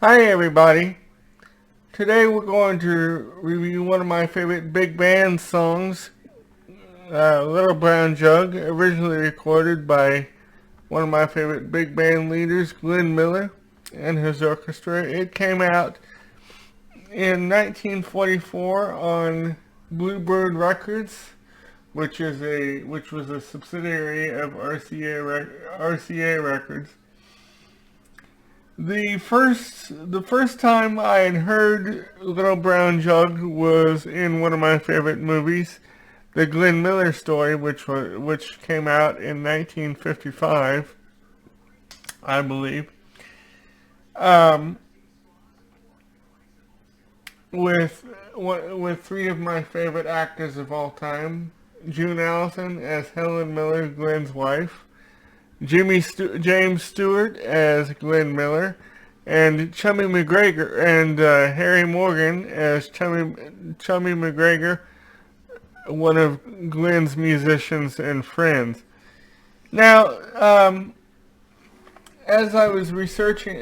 Hi everybody. Today we're going to review one of my favorite big band songs, Little Brown Jug, originally recorded by one of my favorite big band leaders, Glenn Miller, and his orchestra. It came out in 1944 on Bluebird Records, which was a subsidiary of RCA Records. The first time I had heard Little Brown Jug was in one of my favorite movies, The Glenn Miller Story, which came out in 1955, I believe, um, with with three of my favorite actors of all time: June Allison as Helen Miller, Glenn's wife; James Stewart as Glenn Miller, and Chummy McGregor and Harry Morgan as Chummy McGregor, one of Glenn's musicians and friends. Now, as I was researching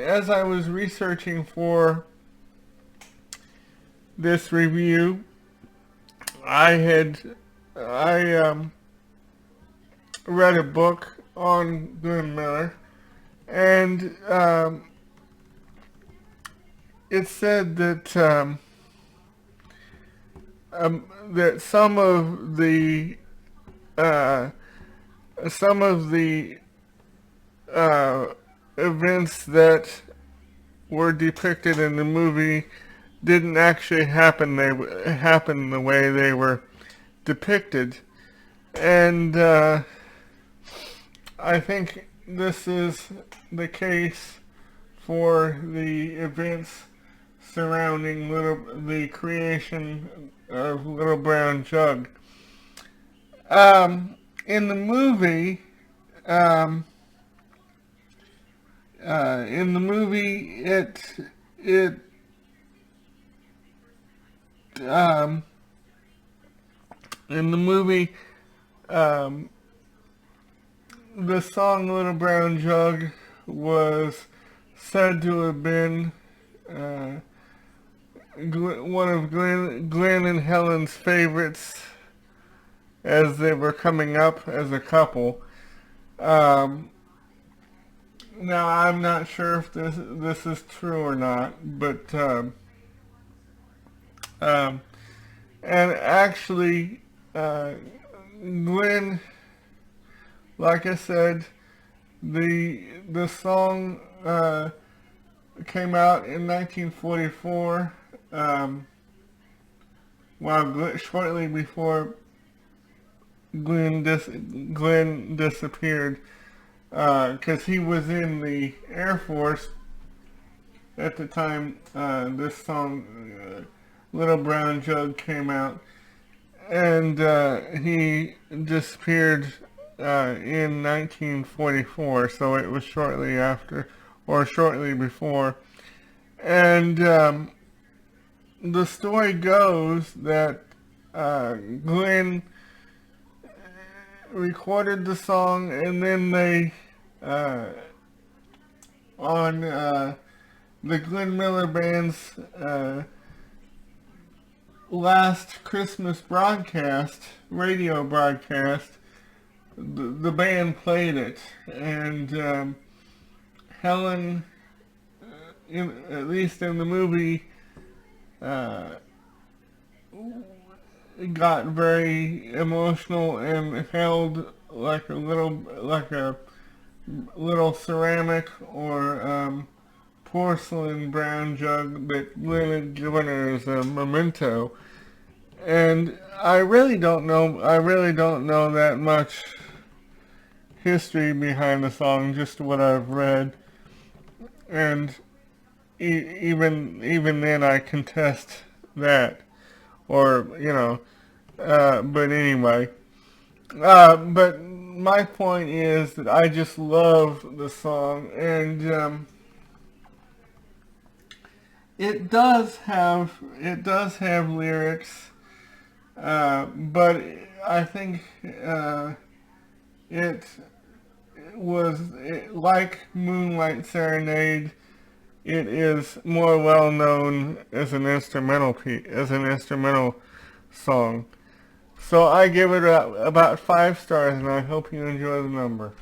for this review, I read a book on Glenn Miller, and it said that uh, some of the events that were depicted in the movie didn't actually happen. They happened the way they were depicted, and I think this is the case for the events surrounding the creation of Little Brown Jug. In the movie, um, in the movie, it um, in the movie, um, the song "Little Brown Jug" was said to have been uh, one of Glenn and Helen's favorites as they were coming up as a couple. Um, Now I'm not sure if this is true or not, but um, and actually, Glenn, like I said, the song came out in 1944, shortly before Glenn disappeared, because he was in the Air Force at the time this song, Little Brown Jug, came out, and he disappeared in 1944, so it was shortly after, or shortly before. And the story goes that Glenn recorded the song, and then they on the Glenn Miller Band's last Christmas radio broadcast, the band played it, and Helen, at least in the movie, uh, got very emotional and held like a little ceramic or porcelain brown jug that Glenn had given her as a memento. And I really don't know that much history behind the song, just what I've read. And even then I contest that. Or, but anyway. But my point is that I just love the song, and it does have lyrics, but I think it like Moonlight Serenade. it is more well known as an instrumental song. So I give it about 5 stars, and I hope you enjoy the number.